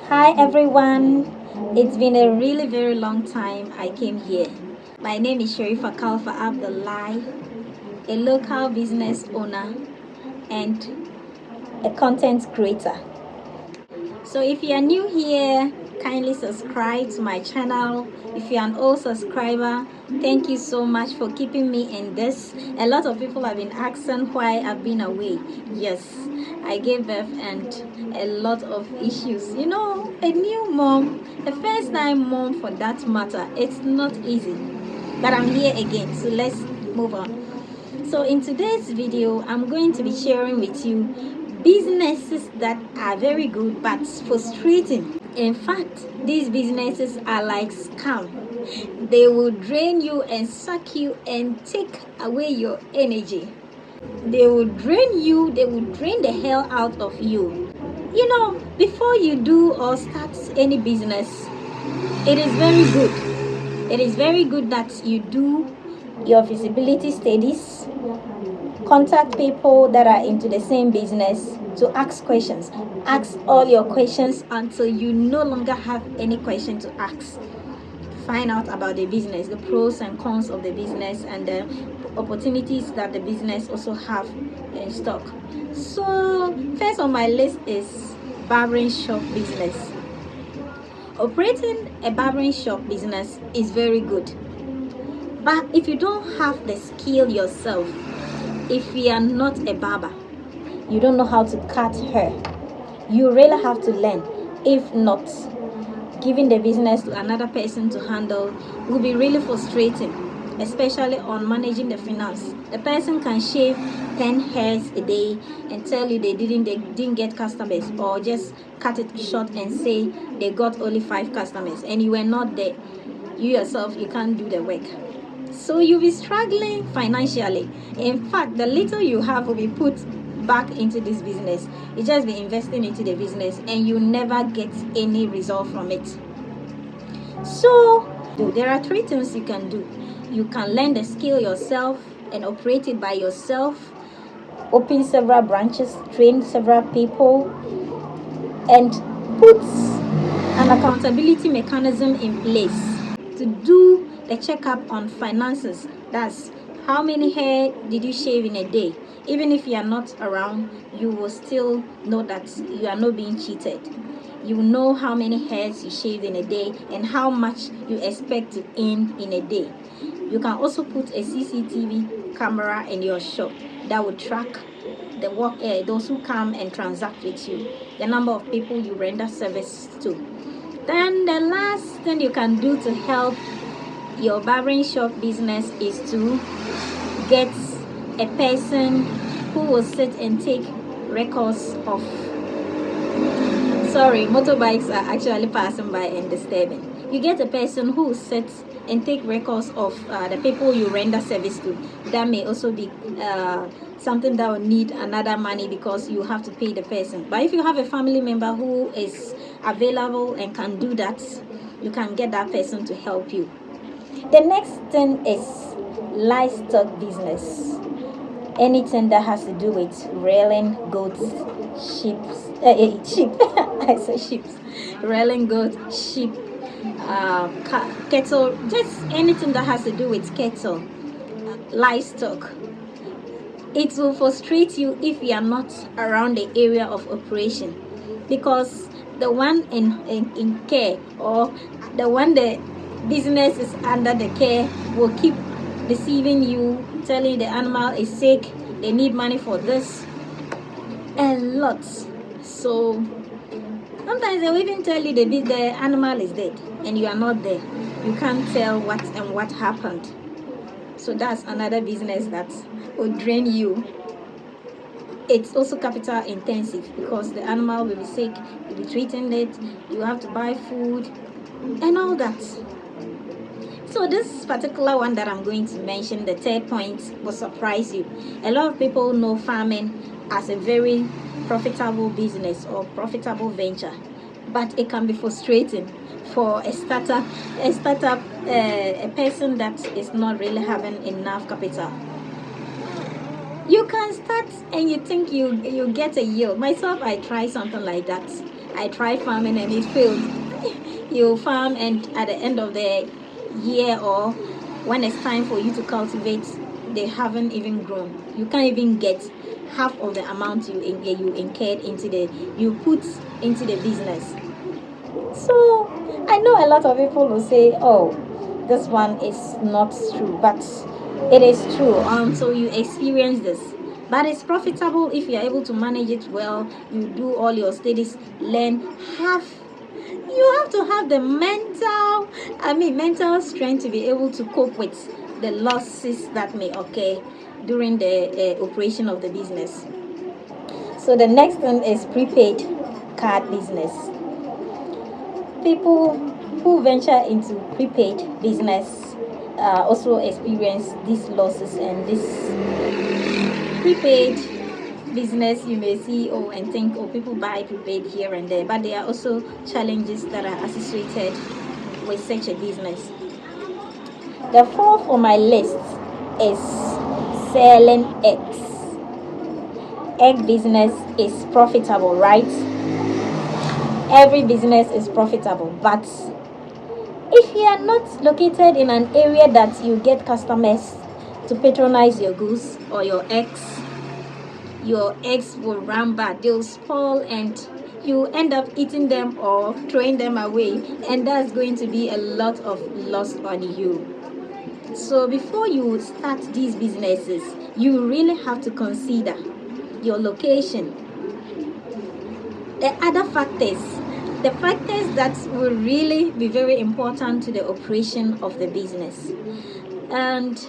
Hi everyone. It's been a really very long time I came here. My name is Sharifa Kalfa Abdullahi, a local business owner and a content creator. So if you are new here, kindly subscribe to my channel. If you're an old subscriber, thank you so much for keeping me in this. A lot of people have been asking why I've been away. Yes, I gave birth and a lot of issues. A new mom, a first time mom for that matter, it's not easy. But I'm here again, so let's move on. So in today's video, I'm going to be sharing with you businesses that are very good but frustrating. In fact, these businesses are like scam. They will drain you and suck you and take away your energy. They will drain you, they will drain the hell out of you. Before you do or start any business, it is very good. It is very good that you do your feasibility studies, contact people that are into the same business to ask questions. Ask all your questions until you no longer have any question to ask. Find out about the business, the pros and cons of the business, and the opportunities that the business also have in stock. So first on my list is barbering shop business. Operating a barbering shop business is very good, but if you don't have the skill yourself, if you are not a barber, you don't know how to cut hair, you really have to learn. If not, giving the business to another person to handle will be really frustrating, especially on managing the finance. The person can shave 10 hairs a day and tell you they didn't get customers, or just cut it short and say they got only 5 customers and you were not there. You yourself, you can't do the work, so you'll be struggling financially. In fact, the little you have will be put back into this business. You just be investing into the business and you never get any result from it. So there are 3 things you can do. You can learn the skill yourself and operate it by yourself, open several branches, train several people, and put an accountability mechanism in place to do the checkup on finances. That's how many hair did you shave in a day. Even if you are not around, you will still know that you are not being cheated. You know how many hairs you shaved in a day and how much you expect to earn in a day. You can also put a CCTV camera in your shop that will track the work, those who come and transact with you, the number of people you render service to. Then the last thing you can do to help your barbering shop business is to get a person who will sit and take records of, sorry, motorbikes are actually passing by and disturbing. You get a person who sits and take records of the people you render service to. That may also be something that will need another money because you have to pay the person. But if you have a family member who is available and can do that, you can get that person to help you. The next thing is livestock business. Anything that has to do with rearing goats, sheep, sheep. I say sheep. Rearing goats, sheep, cattle, just anything that has to do with cattle, livestock. It will frustrate you if you are not around the area of operation, because the one in care, or the one the business is under the care, will keep deceiving you, telling the animal is sick, they need money for this, and lots. So sometimes they will even tell you the animal is dead and you are not there. You can't tell what happened. So that's another business that will drain you. It's also capital intensive because the animal will be sick, you'll be treating it, you have to buy food and all that. So this particular one that I'm going to mention, the third point, will surprise you. A lot of people know farming as a very profitable business or profitable venture, but it can be frustrating for a startup, a person that is not really having enough capital. You can start and you think you get a yield. Myself, I tried something like that. I tried farming and it failed. You farm, and at the end of the year, or when it's time for you to cultivate, they haven't even grown. You can't even get half of the amount you incurred into you put into the business. So I know a lot of people will say, oh, this one is not true, but it is true. So you experience this, but it's profitable if you're able to manage it well. You do all your studies, learn, you have to have the mental strength to be able to cope with the losses that may occur during the operation of the business. So the next one is prepaid card business. People who venture into prepaid business also experience these losses, and this prepaid business, you may see and think, people buy prepaid here and there, but there are also challenges that are associated with such a business. The fourth on my list is selling eggs. Egg business is profitable, right? Every business is profitable, but if you are not located in an area that you get customers to patronize your goods or your eggs will run bad, they'll spoil, and you end up eating them or throwing them away, and that's going to be a lot of loss on you. So before you start these businesses, you really have to consider your location, the other factors, the factors that will really be very important to the operation of the business, and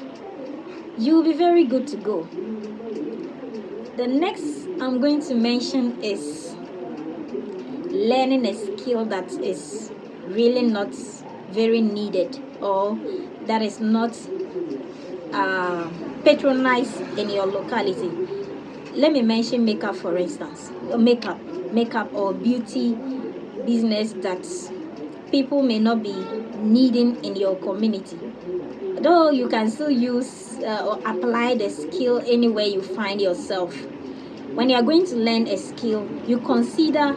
you'll be very good to go. The next I'm going to mention is learning a skill that is really not very needed, or that is not patronized in your locality. Let me mention makeup, for instance. Makeup or beauty business that people may not be needing in your community, though you can still use or apply the skill anywhere you find yourself. When you are going to learn a skill, you consider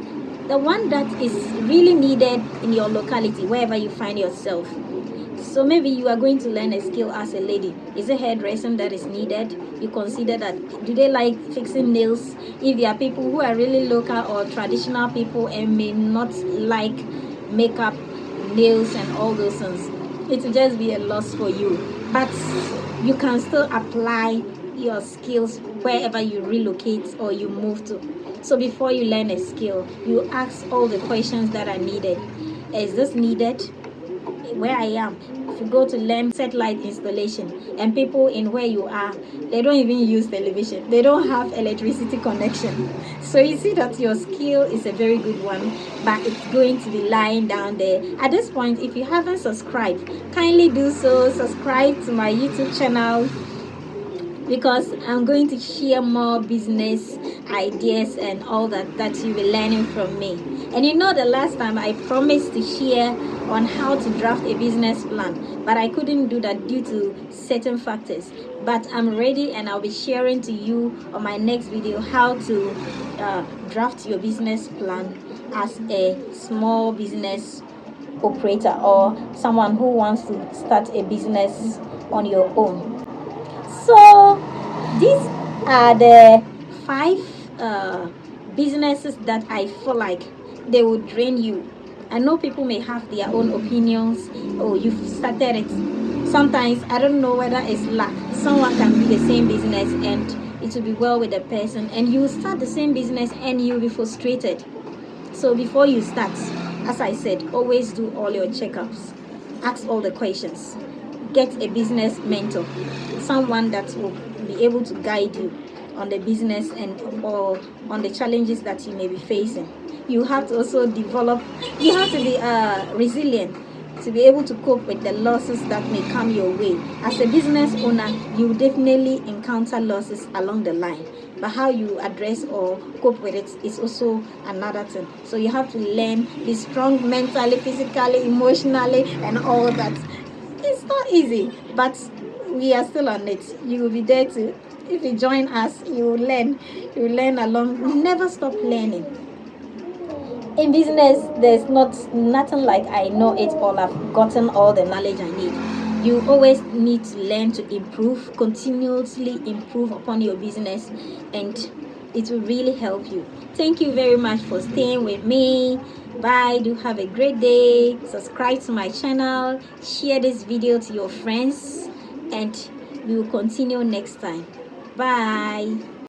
the one that is really needed in your locality, wherever you find yourself. So maybe you are going to learn a skill as a lady. Is it hairdressing that is needed? You consider that. Do they like fixing nails? If there are people who are really local or traditional people and may not like makeup, nails, and all those things, it will just be a loss for you. But you can still apply your skills wherever you relocate or you move to. So before you learn a skill, you ask all the questions that are needed. Is this needed where I am? If you go to learn satellite installation, and people in where you are, they don't even use television, they don't have electricity connection. So you see that your skill is a very good one, but it's going to be lying down there. At this point, if you haven't subscribed, kindly do so. Subscribe to my YouTube channel, because I'm going to share more business ideas and all that you'll be learning from me. And you know, the last time I promised to share on how to draft a business plan, but I couldn't do that due to certain factors. But I'm ready, and I'll be sharing to you on my next video how to draft your business plan as a small business operator or someone who wants to start a business on your own. So these are the 5 businesses that I feel like they will drain you. I know people may have their own opinions. Oh, you've started it. Sometimes I don't know whether it's luck. Someone can do the same business and it will be well with the person, and you start the same business and you'll be frustrated. So before you start, as I said, always do all your checkups. Ask all the questions. Get a business mentor, someone that will be able to guide you on the business and or on the challenges that you may be facing. You have to also you have to be resilient to be able to cope with the losses that may come your way. As a business owner, you definitely encounter losses along the line, but how you address or cope with it is also another thing. So you have to learn, be strong mentally, physically, emotionally, and all that. It's not easy, but we are still on it. You will be there too. If you join us, you will learn. You will learn along. Never stop learning. In business, there's nothing like I know it all. I've gotten all the knowledge I need. You always need to learn to improve, continuously improve upon your business, and it will really help you. Thank you very much for staying with me. Bye. Do have a great day. Subscribe to my channel, share this video to your friends, and we will continue next time. Bye.